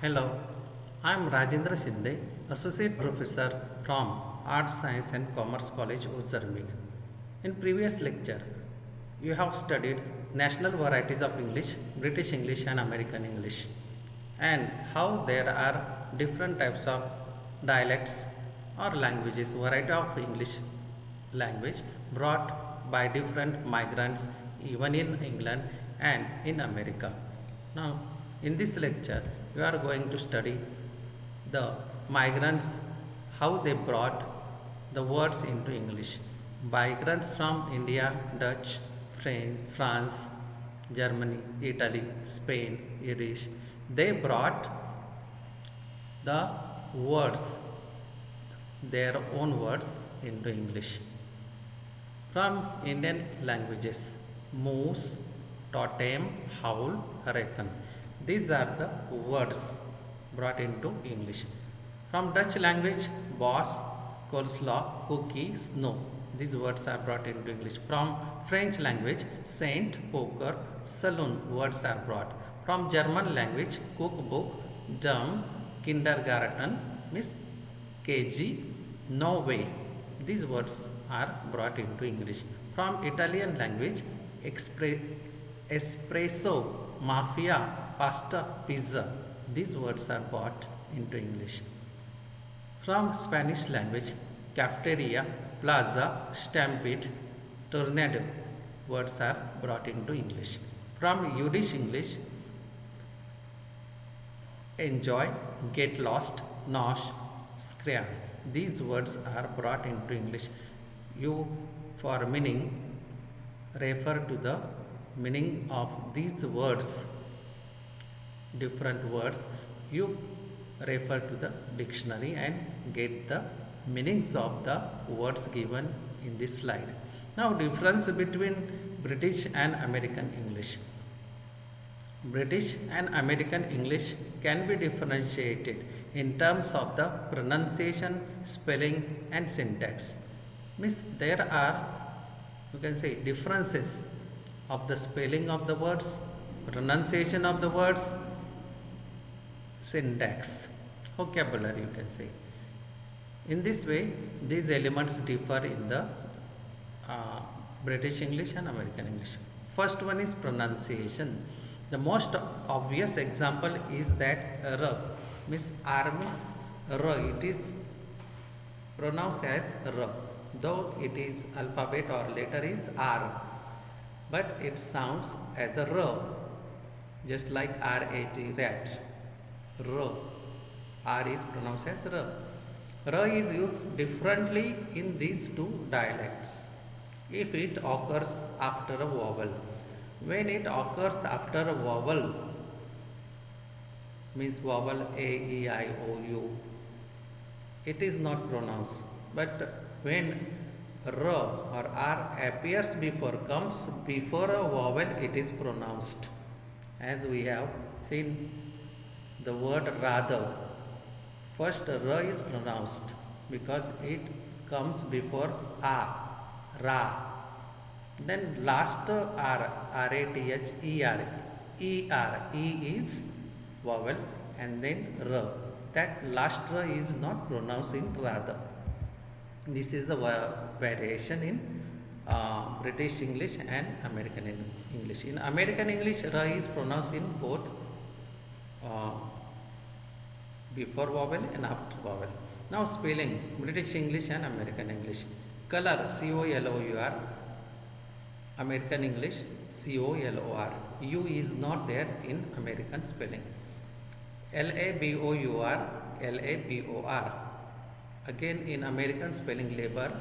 Hello, I am Rajendra Shinde, Associate Professor from Arts, Science and Commerce College, Uzarmik. In previous lecture, you have studied national varieties of English, British English and American English, and how there are different types of dialects or languages, variety of English language brought by different migrants even in England and in America. Now, in this lecture, we are going to study the migrants, how they brought the words into English. Migrants from India, Dutch, French, France, Germany, Italy, Spain, Irish, they brought the words, their own words into English. From Indian languages, moose, totem, howl, reckon. These are the words brought into English. From Dutch language, boss, coleslaw, cookie, snow. These words are brought into English. From French language, saint, poker, saloon words are brought. From German language, cookbook, dum, kindergarten, means KG, no way. These words are brought into English. From Italian language, espresso, mafia, pasta, pizza. These words are brought into English. From Spanish language, cafeteria, plaza, stampede, tornado words are brought into English. From Yiddish English, enjoy, get lost, nosh, scram. These words are brought into English. You, for meaning, refer to the meaning of these words, different words. You refer to the dictionary and get the meanings of the words given in this slide. Now, difference between British and American English. British and American English can be differentiated in terms of the pronunciation, spelling and syntax. Means there are, you can say, differences of the spelling of the words, pronunciation of the words, syntax, vocabulary, you can say. In this way, these elements differ in the British English and American English. First one is pronunciation. The most obvious example is that R, means R means R. It is pronounced as R, though it is alphabet or letter is R, but it sounds as a R, just like R-A-T, rat. R. R is pronounced as R. R is used differently in these two dialects if it occurs after a vowel. When it occurs after a vowel, means vowel A, E, I, O, U, it is not pronounced. But when R or R appears before, comes before a vowel, it is pronounced. As we have seen the word rather, first R is pronounced because it comes before A, Ra. Then last R, R-A-T-H, E-R, E-R, E is vowel and then R. That last R is not pronounced in rather. This is the variation in British English and American English. In American English, R is pronounced in both before vowel and after vowel. Now spelling, British English and American English. Color, C-O-L-O-U-R. American English, C-O-L-O-R. U is not there in American spelling. L-A-B-O-U-R, L-A-B-O-R. Again in American spelling labor,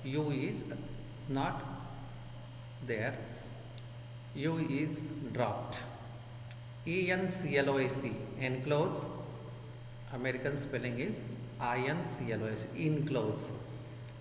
U is not there. U is dropped. E-N-C-L-O-A-C, enclose. American spelling is I-N-C-L-O-S, enclose.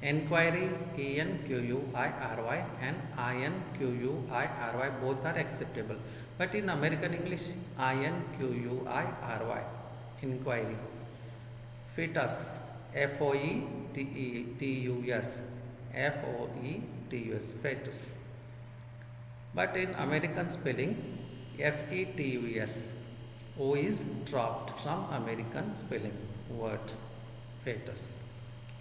Enquiry, E-N-Q-U-I-R-Y and I-N-Q-U-I-R-Y, both are acceptable. But in American English, I-N-Q-U-I-R-Y, inquiry. Fetus, F-O-E-T-U-S, F-O-E-T-U-S, fetus. But in American spelling, F-E-T-U-S, O is dropped from American spelling word fetus.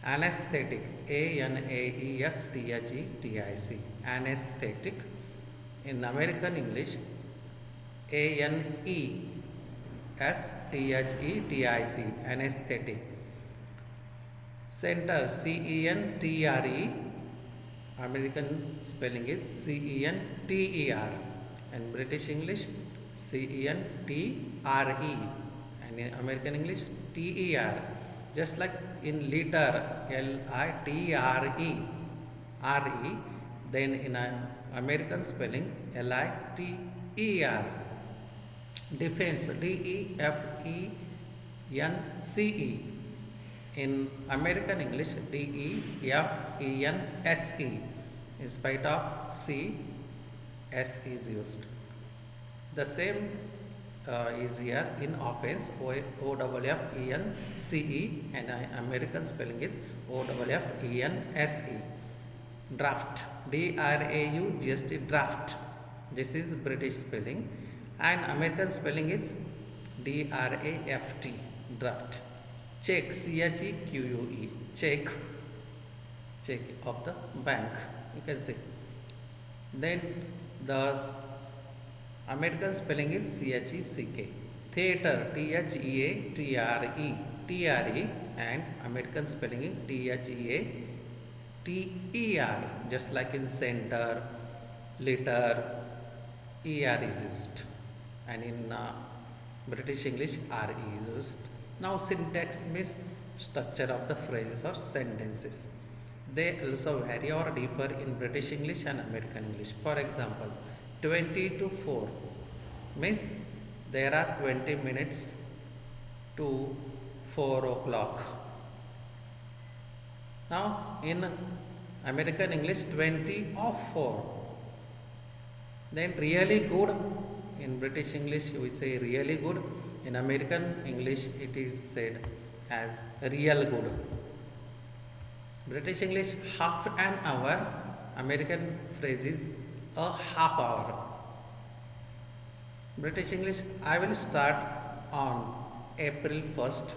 Anesthetic, Anesthetic, anesthetic. In American English, Anesthetic, anesthetic. Center, Centre, American spelling is Center, and British English Centre, and in American English Ter. Just like in liter, Litre, then in American spelling Liter. Defense, Defence, in American English Defense. In spite of C, S is used. The same is here in offense, Offence, and American spelling is Offense. Draft, Draft, draft. This is British spelling, and American spelling is Draft, draft. Check, Cheque, check, check of the bank, you can say. Then the American spelling is Check. Theater, Theatre, and American spelling is Theater. Just like in center, liter, er is used, and in British English re is used. Now syntax means structure of the phrases or sentences. They also vary or differ in British English and American English. For example, 20 to 4 means there are 20 minutes to 4 o'clock. Now in American English 20 of 4. Then really good, in British English we say really good. In American English it is said as real good. British English half an hour, American phrase is a half hour. British English, I will start on April 1st.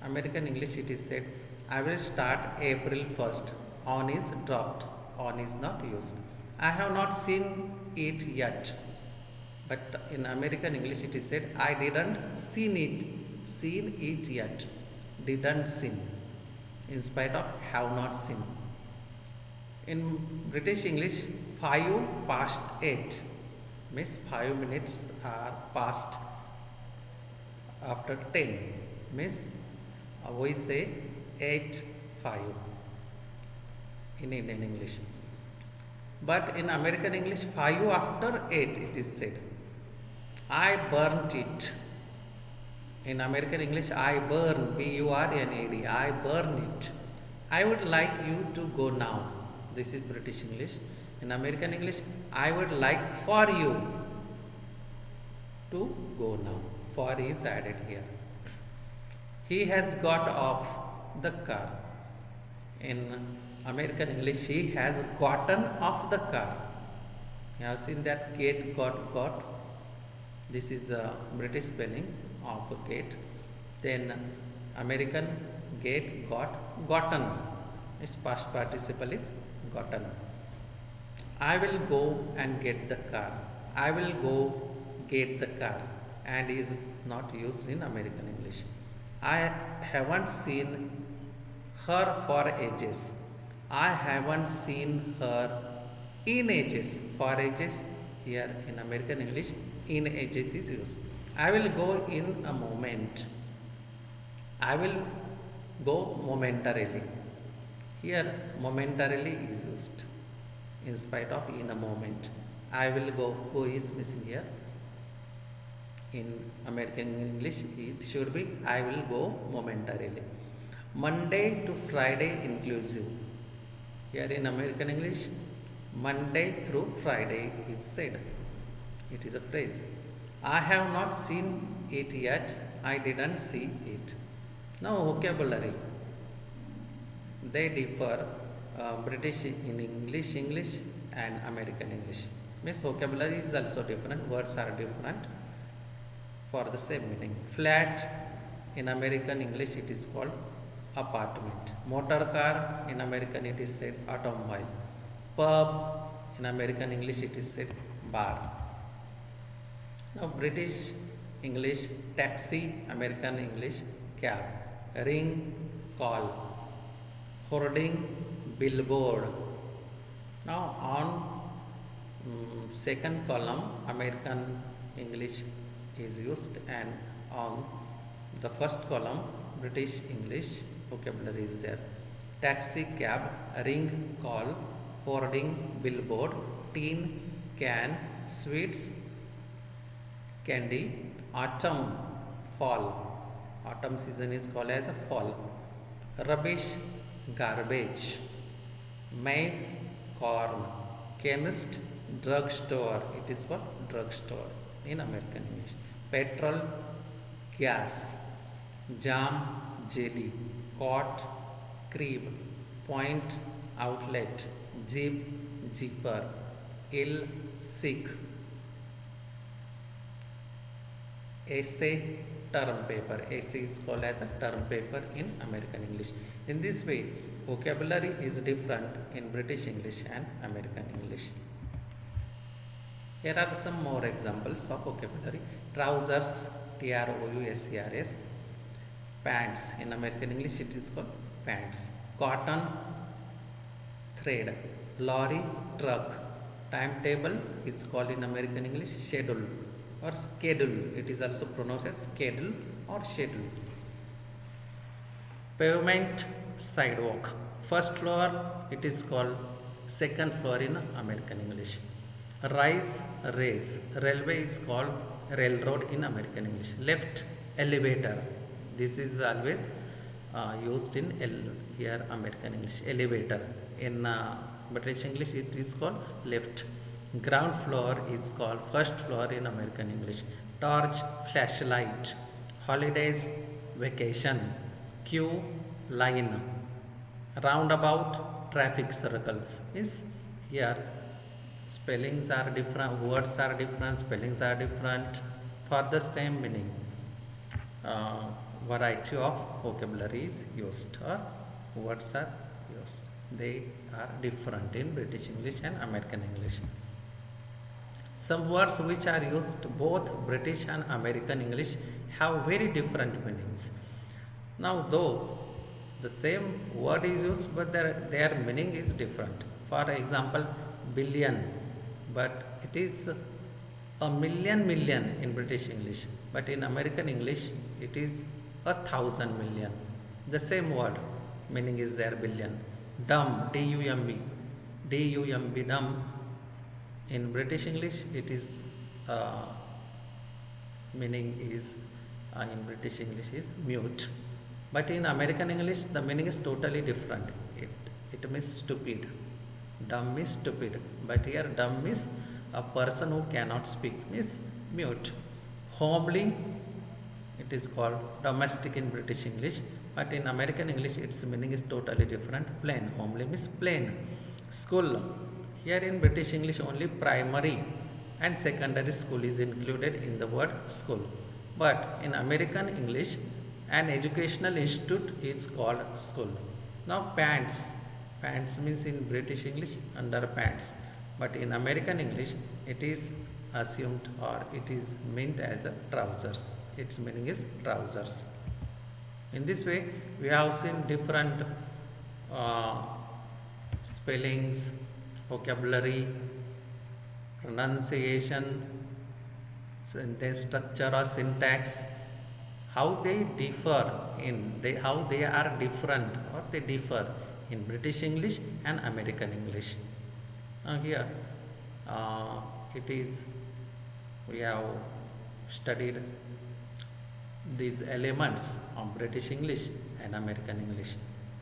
American English it is said, I will start April 1st. On is dropped, on is not used. I have not seen it yet. But in American English it is said, I didn't seen it yet. Didn't seen, in spite of have not seen. In British English, 5 past 8 means 5 minutes are passed after 10 means we say 8:05 in Indian English. But in American English, 5 after 8 it is said. I burnt it. In American English, I burn, B-U-R-N-A-D, I burn it. I would like you to go now. This is British English. In American English, I would like for you to go now. For is added here. He has got off the car. In American English, he has gotten off the car. You have seen that get, got. This is a British spelling of get. Then American get, got, gotten. Its past participle is gotten. I will go and get the car. I will go get the car, and is not used in American English. I haven't seen her for ages. I haven't seen her in ages. For ages here in American English, in ages is used. I will go in a moment. I will go momentarily. Here momentarily is used in spite of in a moment. I will go. Go is missing here. In American English it should be I will go momentarily. Monday to Friday inclusive. Here in American English, Monday through Friday is said. It is a phrase. I have not seen it yet. I didn't see it. Now vocabulary. They differ British in English and American English. Means vocabulary is also different. Words are different. for the same meaning. Flat in American English it is called apartment. Motor car in American it is said automobile. Pub in American English it is said bar. Now British English taxi, American English cab. Ring, call. Hoarding, billboard. Now on second column American English is used, and on the first column British English vocabulary is there. Taxi, cab, ring, call, hoarding, billboard, tin, can, sweets, candy, autumn, fall. Autumn season is called as a fall. Rubbish, garbage. Maize, corn. Chemist, drugstore. It is what? Drugstore in American English. Petrol, gas. Jam, jelly. Cot, crib. Point, outlet. Jeep, jeeper. Ill, sick. Essay, term paper. Essay is called as a term paper in American English. In this way, vocabulary is different in British English and American English. Here are some more examples of vocabulary. Trousers, trousers. Pants, in American English it is called pants. Cotton, thread. Lorry, truck. Timetable is called in American English schedule or schedule. It is also pronounced as schedule or schedule. Pavement, sidewalk. First floor it is called second floor in American English. Rise, raise. Railway is called railroad in American English. Left, elevator. This is always used in here American English. Elevator. In British English it is called left. Ground floor is called first floor in American English. Torch, flashlight. Holidays, vacation. Queue, line. Roundabout, traffic circle. Is here spellings are different, words are different, spellings are different for the same meaning. Variety of vocabulary is used or words are used. They are different in British English and American English. Some words which are used both British and American English have very different meanings. Now though the same word is used, but their meaning is different. For example, billion, but it is a million in British English, but in American English it is 1,000 million. The same word meaning is there, billion. Dumb, D-U-M-B, D-U-M-B, dumb. In British English it is meaning is in British English is mute, but in American English the meaning is totally different. It means stupid. Dumb means stupid, but here dumb means a person who cannot speak, means mute. Homely, it is called domestic in British English, but in American English its meaning is totally different. Plain, homely means plain. School, here in British English only primary and secondary school is included in the word school, but in American English an educational institute is called school. Now pants, pants means in British English underpants, but in American English it is assumed or it is meant as a trousers. Its meaning is trousers. In this way we have seen different spellings, vocabulary, pronunciation, sentence structure or syntax, how they differ how they are different or they differ in British English and American English. Here it is, we have studied these elements of British English and American English.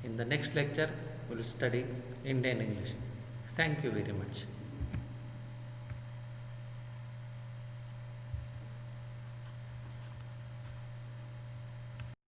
In the next lecture we will study Indian English. Thank you very much.